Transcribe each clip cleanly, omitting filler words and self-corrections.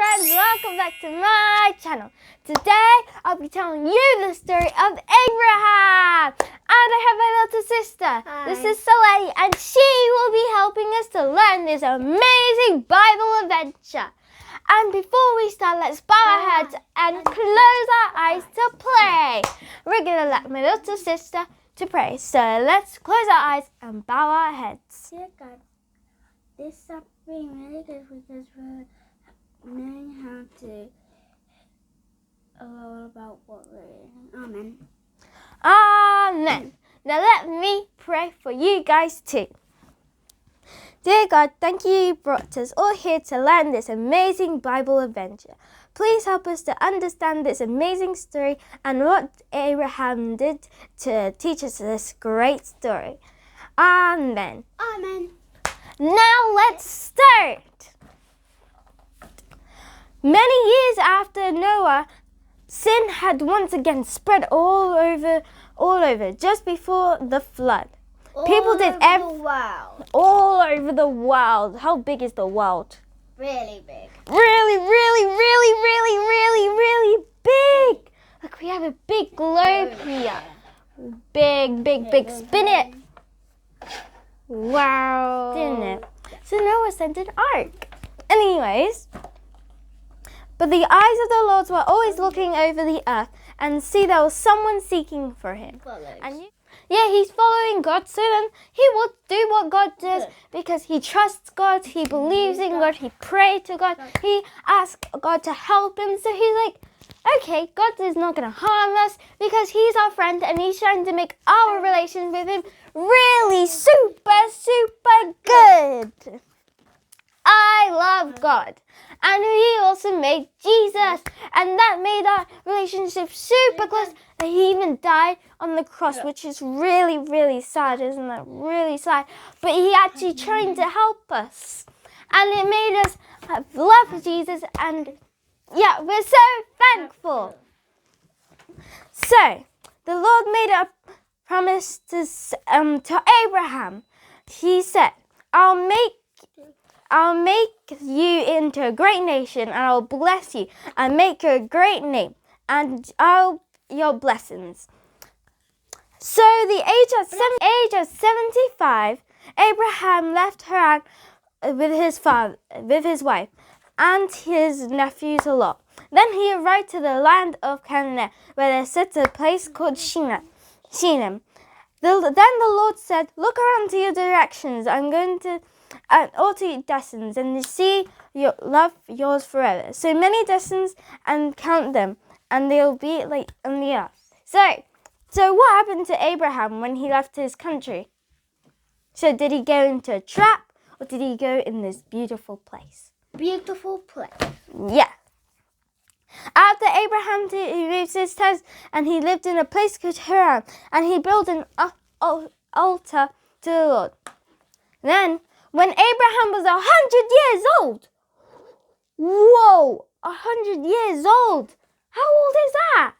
friends, welcome back to my channel. Today I'll be telling you the story of Abraham. And I have my little sister. Hi. This is Soleil, and she will be helping us to learn this amazing Bible adventure. And before we start, let's bow our heads and close our eyes to pray. We're going to let my little sister to pray. So let's close our eyes and bow our heads. Dear God, this has been really good because we're learning how to all about what we're reading. Amen. Amen. Now let me pray for you guys too. Dear God, thank you brought us all here to learn this amazing Bible adventure. Please help us to understand this amazing story and what Abraham did to teach us this great story. Amen. Amen. Now let's start. Many years after Noah, sin had once again spread all over, just before the flood. People did all over the world. How big is the world? Really big. Really big. Look, we have a big globe here. Big. Spin it. Wow. Didn't it? So Noah sent an ark. Anyways, but the eyes of the Lord were always looking over the earth and see there was someone seeking for him. He's following God, so then he will do what God does because he trusts God, he believes in God, he prays to God, he asks God to help him. So he's like, okay, God is not going to harm us because he's our friend and he's trying to make our relation with him really super good. I love God. And he also made Jesus. And that made our relationship super close. And he even died on the cross, which is really sad, isn't that? Really sad. But he actually trying to help us. And it made us love Jesus. And yeah, we're so thankful. So, the Lord made a promise to Abraham. He said, I'll make you into a great nation, and I'll bless you and make you a great name, and your blessings. So, the age of 75, Abraham left Haran with his wife and his nephews a lot. Then he arrived to the land of Canaan, where there sits a place called Shinam. Then the Lord said, look around to your directions. I'm going to all to your destinies and see your love yours forever. So many destinies and count them, and they'll be like on the earth. So what happened to Abraham when he left his country? So did he go into a trap, or did he go in this beautiful place? Beautiful place. Yeah. After Abraham, he moved his tent, and he lived in a place called Haran, and he built an altar to the Lord. Then, when Abraham was 100 years old, 100 years old. How old is that?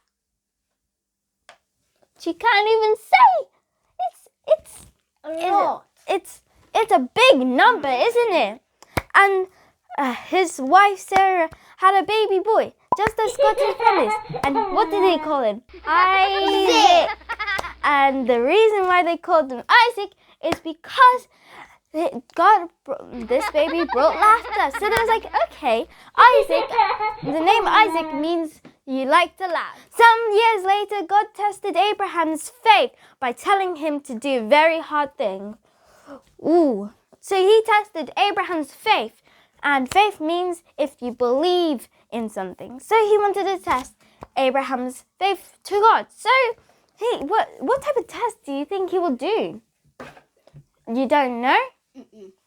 She can't even say. It's a lot. It's a big number, isn't it? And his wife Sarah had a baby boy, just as God had promised. And what did they call him? Isaac. And the reason why they called him Isaac is because this baby brought laughter. So they was like, okay, Isaac, the name Isaac means you like to laugh. Some years later, God tested Abraham's faith by telling him to do a very hard thing. So he tested Abraham's faith. And faith means if you believe in something. So he wanted to test Abraham's faith to God. So, hey, what type of test do you think he will do? You don't know?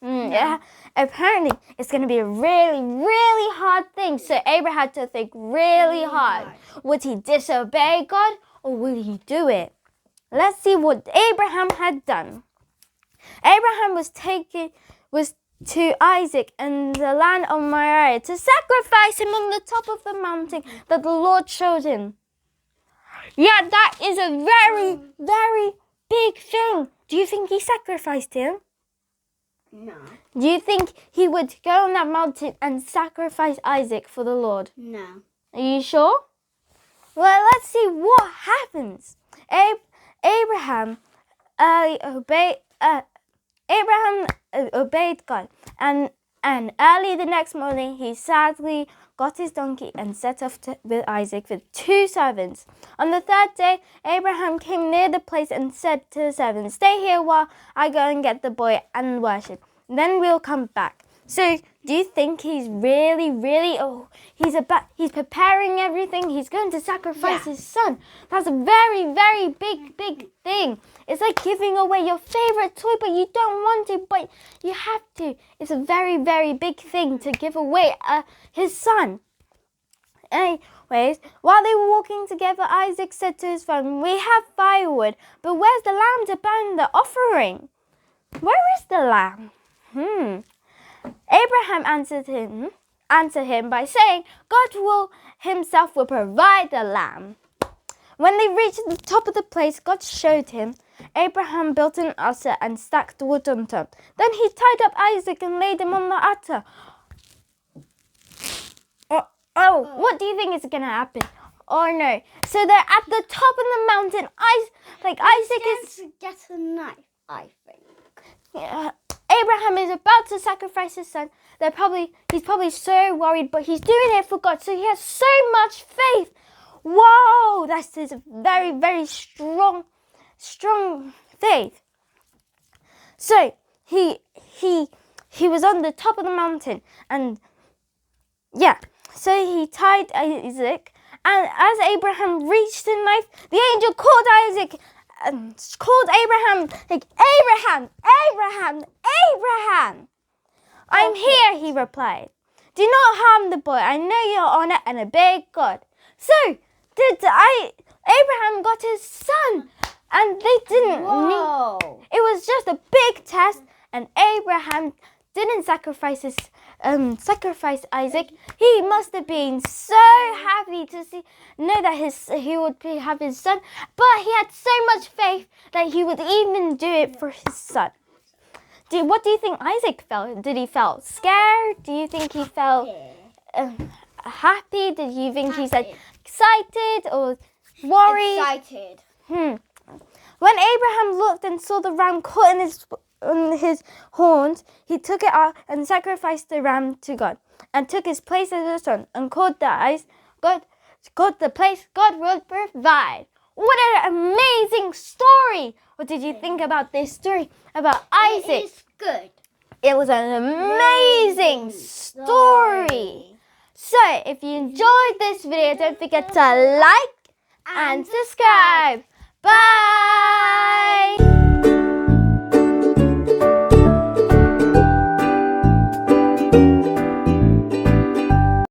Yeah. Apparently, it's going to be a really hard thing. So Abraham had to think really hard. Would he disobey God or would he do it? Let's see what Abraham had done. Abraham was to Isaac in the land of Moriah to sacrifice him on the top of the mountain that the Lord showed him. Yeah, that is a very big thing. Do you think he sacrificed him? No. Do you think he would go on that mountain and sacrifice Isaac for the Lord? No. Are you sure? Well, let's see what happens. Abraham obeyed God, and early the next morning he sadly got his donkey and set off with Isaac with 2 servants. On the 3rd day, Abraham came near the place and said to the servants, "Stay here while I go and get the boy and worship. Then we'll come back." So, do you think he's really, he's preparing everything? He's going to sacrifice his son. That's a very, very big thing. It's like giving away your favorite toy, but you don't want to, but you have to. It's a very, very big thing to give away his son. Anyways, while they were walking together, Isaac said to his friend, "We have firewood, but where's the lamb to burn the offering?" Where is the lamb? Abraham answered him by saying, "God himself will provide the lamb." When they reached the top of the place God showed him, Abraham built an altar and stacked wood on top. Then he tied up Isaac and laid him on the altar. What do you think is going to happen? Oh no. So they're at the top of the mountain. Isaac is to get a knife, I think. Abraham is about to sacrifice his son. He's probably so worried, but he's doing it for God. So he has so much faith. Whoa, that is a very, very strong faith. So he was on the top of the mountain, and so he tied Isaac. And as Abraham reached the knife, the angel called Isaac and called Abraham, like, Abraham. "I'm here," he replied. "Do not harm the boy. I know your honor and obey God." So, Abraham got his son, and they didn't need. It was just a big test, and Abraham didn't sacrifice Isaac. He must have been so happy to know that he would have his son, but he had so much faith that he would even do it for his son. What do you think Isaac felt? Did he felt scared? Do you think he felt happy? Did you think he said excited or worried? Excited. When Abraham looked and saw the ram caught in his horns, he took it out and sacrificed the ram to God, and took his place as a son, and called the place God will provide. What an amazing story! What did you think about this story about Isaac? It is good. It was an amazing story. So, if you enjoyed this video, don't forget to like and subscribe. Bye!